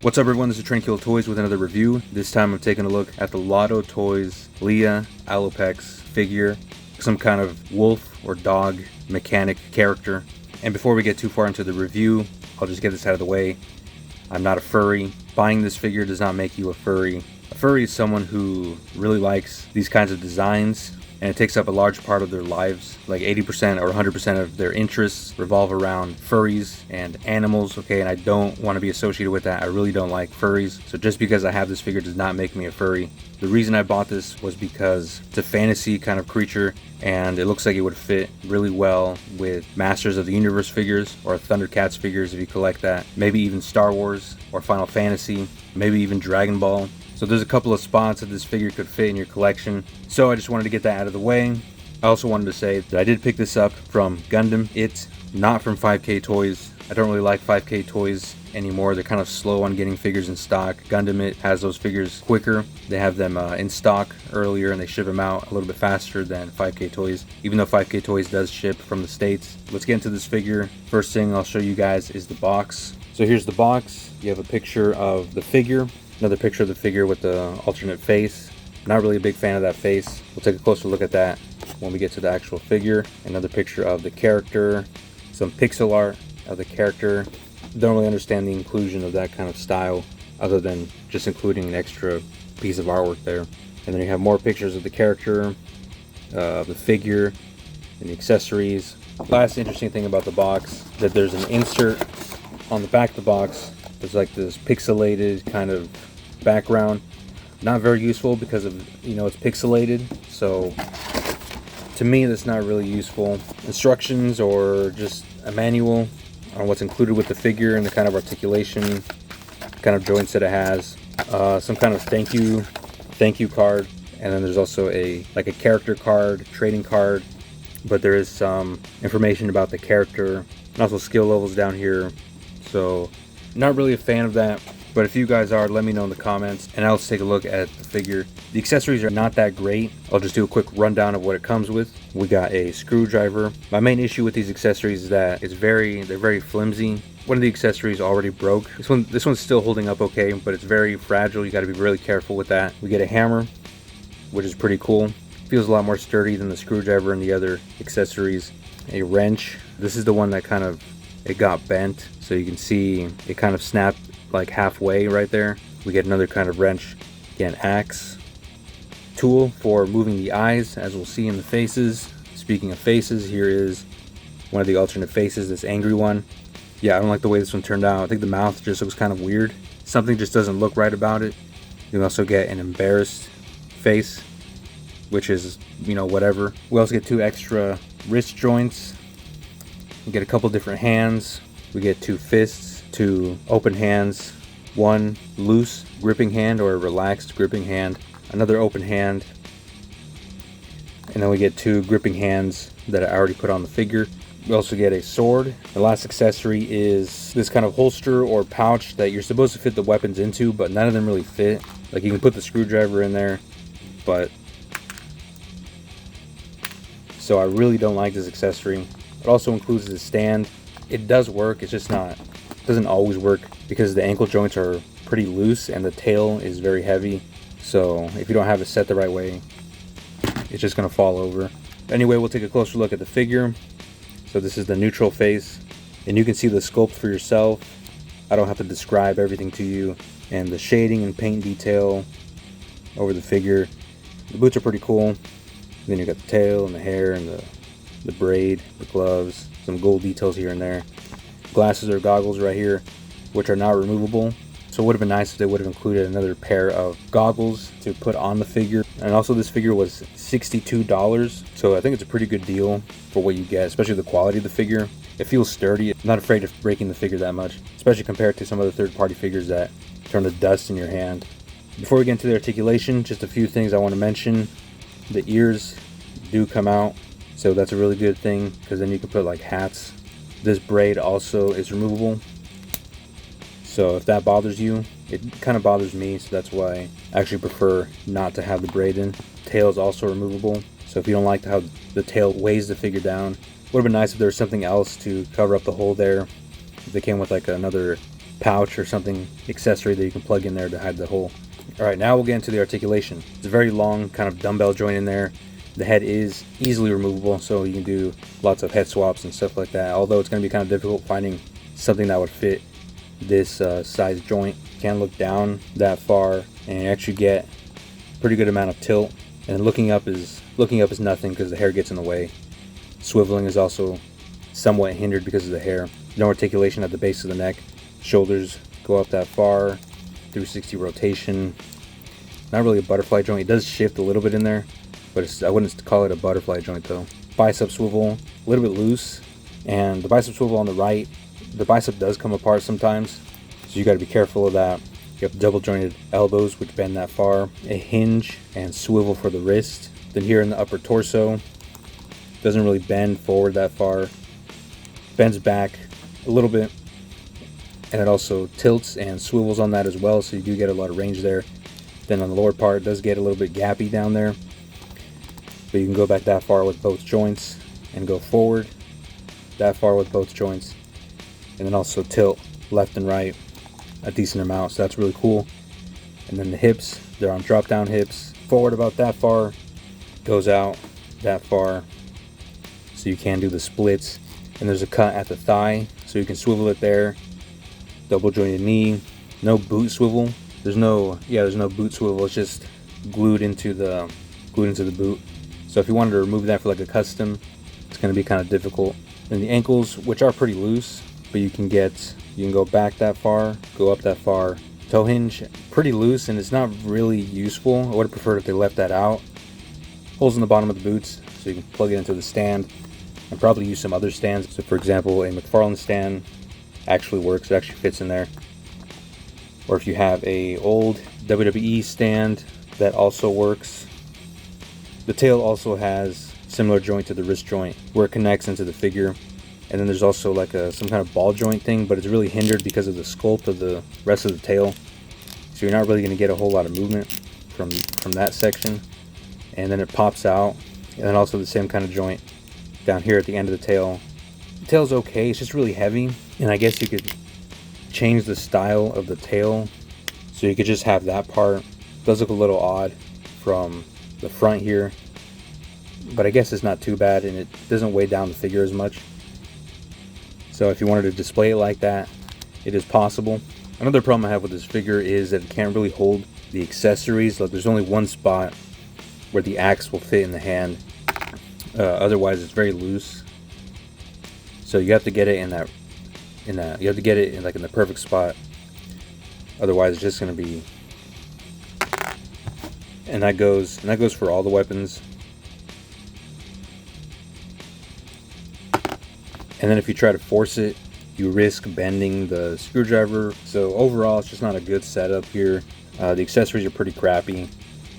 What's up everyone, this is Tranquil Toys with another review. This time I'm taking a look at the Lado Toys Liya Alopex figure, some kind of wolf or dog mechanic character. And before we get too far into the review, I'll just get this out of the way. I'm not a furry. Buying this figure does not make you a furry. A furry is someone who really likes these kinds of designs, and it takes up a large part of their lives. Like 80% or 100% of their interests revolve around furries and animals, okay? And I don't want to be associated with that. I really don't like furries. So just because I have this figure does not make me a furry. The reason I bought this was because it's a fantasy kind of creature, and it looks like it would fit really well with Masters of the Universe figures or Thundercats figures if you collect that. Maybe even Star Wars or Final Fantasy, maybe even Dragon Ball. So there's a couple of spots that this figure could fit in your collection. So I just wanted to get that out of the way. I also wanted to say that I did pick this up from Gundam. It's not from 5K Toys. I don't really like 5K Toys anymore. They're kind of slow on getting figures in stock. Gundam It has those figures quicker. They have them in stock earlier and they ship them out a little bit faster than 5K Toys, even though 5K Toys does ship from the States. Let's get into this figure. First thing I'll show you guys is the box. So here's the box. You have a picture of the figure. Another picture of the figure with the alternate face. Not really a big fan of that face. We'll take a closer look at that when we get to the actual figure. Another picture of the character. Some pixel art of the character. Don't really understand the inclusion of that kind of style other than just including an extra piece of artwork there. And then you have more pictures of the character, of the figure, and the accessories. Last interesting thing about the box, that there's an insert on the back of the box. There's like this pixelated kind of background. Not very useful because of, it's pixelated. So to me, that's not really useful. Instructions or just a manual on what's included with the figure and the kind of articulation, kind of joints that it has. Some kind of thank you card. And then there's also a character card, trading card. But there is some information about the character and also skill levels down here. So not really a fan of that, but if you guys are, let me know in the comments and I'll take a look at the figure. The accessories are not that great. I'll just do a quick rundown of what it comes with. We got a screwdriver. My main issue with these accessories is that they're very flimsy. One of the accessories already broke. This one's still holding up okay, but it's very fragile. You got to be really careful with that. We get a hammer, which is pretty cool. Feels a lot more sturdy than the screwdriver and the other accessories. A wrench. This is the one that it got bent, so you can see it kind of snapped like halfway right there. We get another kind of wrench. Again, axe. Tool for moving the eyes, as we'll see in the faces. Speaking of faces, here is one of the alternate faces, this angry one. Yeah, I don't like the way this one turned out. I think the mouth just looks kind of weird. Something just doesn't look right about it. You can also get an embarrassed face, which is, whatever. We also get 2 extra wrist joints. We get a couple different hands. We get 2 fists, 2 open hands, 1 loose gripping hand or a relaxed gripping hand, another open hand, and then we get 2 gripping hands that I already put on the figure. We also get a sword. The last accessory is this kind of holster or pouch that you're supposed to fit the weapons into, but none of them really fit. Like you can put the screwdriver in there, but so I really don't like this accessory. It also includes the stand. It does work, it's just doesn't always work because the ankle joints are pretty loose and the tail is very heavy. So if you don't have it set the right way, it's just gonna fall over. Anyway, we'll take a closer look at the figure. So this is the neutral face, and you can see the sculpt for yourself. I don't have to describe everything to you. And the shading and paint detail over the figure. The boots are pretty cool. Then you got the tail and the hair and the braid, the gloves, some gold details here and there. Glasses or goggles right here, which are not removable. So it would have been nice if they would have included another pair of goggles to put on the figure. And also this figure was $62. So I think it's a pretty good deal for what you get, especially the quality of the figure. It feels sturdy. I'm not afraid of breaking the figure that much, especially compared to some other third-party figures that turn to dust in your hand. Before we get into the articulation, just a few things I want to mention. The ears do come out, so that's a really good thing because then you can put like hats. This braid also is removable, so if that bothers you, it kind of bothers me, so that's why I actually prefer not to have the braid in. Tail is also removable, so if you don't like how the tail weighs the figure down, it would have been nice if there was something else to cover up the hole there. If they came with like another pouch or something, accessory that you can plug in there to hide the hole. Alright, now we'll get into the articulation. It's a very long kind of dumbbell joint in there. The head is easily removable, so you can do lots of head swaps and stuff like that, although it's going to be kind of difficult finding something that would fit this size joint. You can look down that far and actually get a pretty good amount of tilt, and looking up is nothing because the hair gets in the way. Swiveling is also somewhat hindered because of the hair. No articulation at the base of the neck. Shoulders go up that far. 360 rotation. Not really a butterfly joint. It does shift a little bit in there, but I wouldn't call it a butterfly joint though. Bicep swivel, a little bit loose, and the bicep swivel on the right, the bicep does come apart sometimes, so you got to be careful of that. You have double jointed elbows which bend that far, a hinge and swivel for the wrist. Then here in the upper torso, doesn't really bend forward that far, bends back a little bit, and it also tilts and swivels on that as well, so you do get a lot of range there. Then on the lower part, it does get a little bit gappy down there, but you can go back that far with both joints and go forward that far with both joints, and then also tilt left and right a decent amount, so that's really cool. And then the hips, they're on drop down hips, forward about that far, goes out that far, so you can do the splits. And there's a cut at the thigh, so you can swivel it there. Double jointed knee, no boot swivel. There's no boot swivel. It's just glued into the boot. So if you wanted to remove that for like a custom, it's going to be kind of difficult. And the ankles, which are pretty loose, but you can go back that far, go up that far. Toe hinge, pretty loose, and it's not really useful. I would have preferred if they left that out. Holes in the bottom of the boots, so you can plug it into the stand. And probably use some other stands. So for example, a McFarlane stand actually works. It actually fits in there. Or if you have a old WWE stand, that also works. The tail also has similar joint to the wrist joint where it connects into the figure. And then there's also like some kind of ball joint thing, but it's really hindered because of the sculpt of the rest of the tail. So you're not really going to get a whole lot of movement from that section. And then it pops out. And then also the same kind of joint down here at the end of the tail. The tail's okay, it's just really heavy, and I guess you could change the style of the tail, so you could just have that part. It does look a little odd from the front here, but I guess it's not too bad, and it doesn't weigh down the figure as much. So if you wanted to display it like that, it is possible. Another problem I have with this figure is that it can't really hold the accessories. Like, there's only one spot where the axe will fit in the hand. Otherwise it's very loose, so you have to get it in the perfect spot. Otherwise it's just going to be, and that goes for all the weapons. And then if you try to force it, you risk bending the screwdriver. So overall it's just not a good setup here. The accessories are pretty crappy,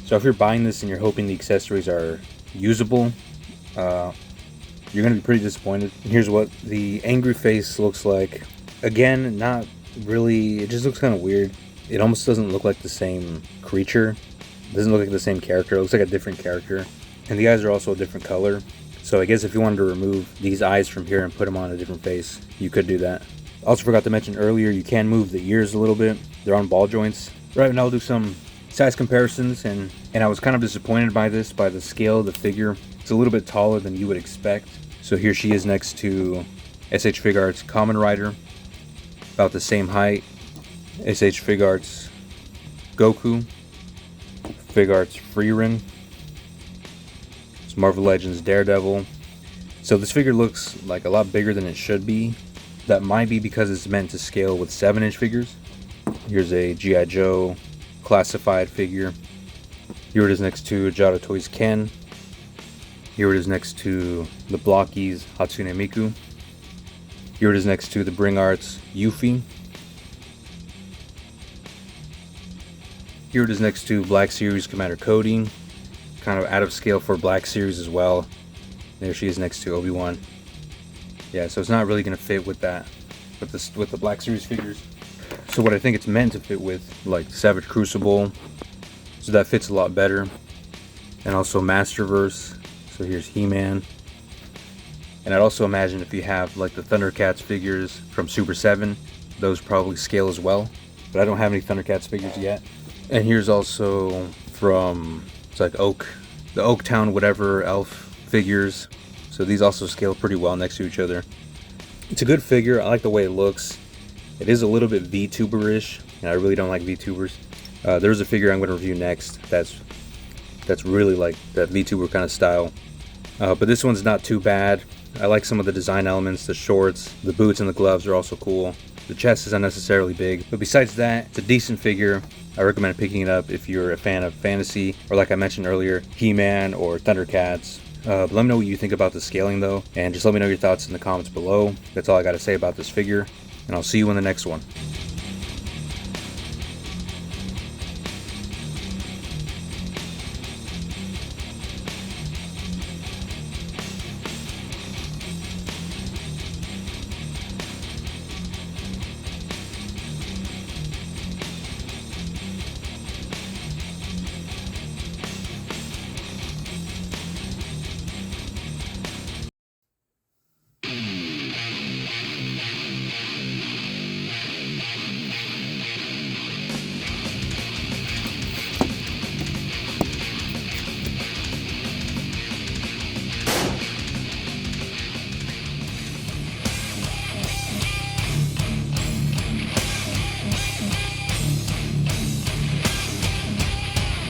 so if you're buying this and you're hoping the accessories are usable, you're going to be pretty disappointed. And here's what the angry face looks like. Again, not really, it just looks kind of weird. It almost doesn't look like the same creature. It doesn't look like the same character. It looks like a different character. And the eyes are also a different color. So I guess if you wanted to remove these eyes from here and put them on a different face, you could do that. Also forgot to mention earlier, you can move the ears a little bit. They're on ball joints. Right now I'll do some size comparisons, and I was kind of disappointed by this, by the scale of the figure. It's a little bit taller than you would expect. So here she is next to SH Figuarts Kamen Rider, about the same height. SH Figuarts Goku, Figuarts Frieren, it's Marvel Legends Daredevil. So this figure looks like a lot bigger than it should be. That might be because it's meant to scale with 7-inch figures. Here's a G.I. Joe classified figure. Here it is next to Jado Toys Ken. Here it is next to the Blockies Hatsune Miku. Here it is next to the Bring Arts Yuffie. Here it is next to Black Series Commander Cody. Kind of out of scale for Black Series as well. There she is next to Obi-Wan. Yeah, so it's not really going to fit with that, with the Black Series figures. So what I think it's meant to fit with, like Savage Crucible, so that fits a lot better. And also Masterverse. So here's He-Man. And I'd also imagine if you have like the Thundercats figures from Super 7, those probably scale as well. But I don't have any Thundercats figures yet. And here's also from, it's like the Oaktown whatever elf figures. So these also scale pretty well next to each other. It's a good figure. I like the way it looks. It is a little bit VTuber-ish, and I really don't like VTubers. There's a figure I'm going to review next that's really like that VTuber kind of style. But this one's not too bad. I like some of the design elements, the shorts, the boots and the gloves are also cool. The chest is unnecessarily big. But besides that, it's a decent figure. I recommend picking it up if you're a fan of fantasy, or like I mentioned earlier, He-Man or Thundercats. But let me know what you think about the scaling though, and just let me know your thoughts in the comments below. That's all I got to say about this figure, and I'll see you in the next one.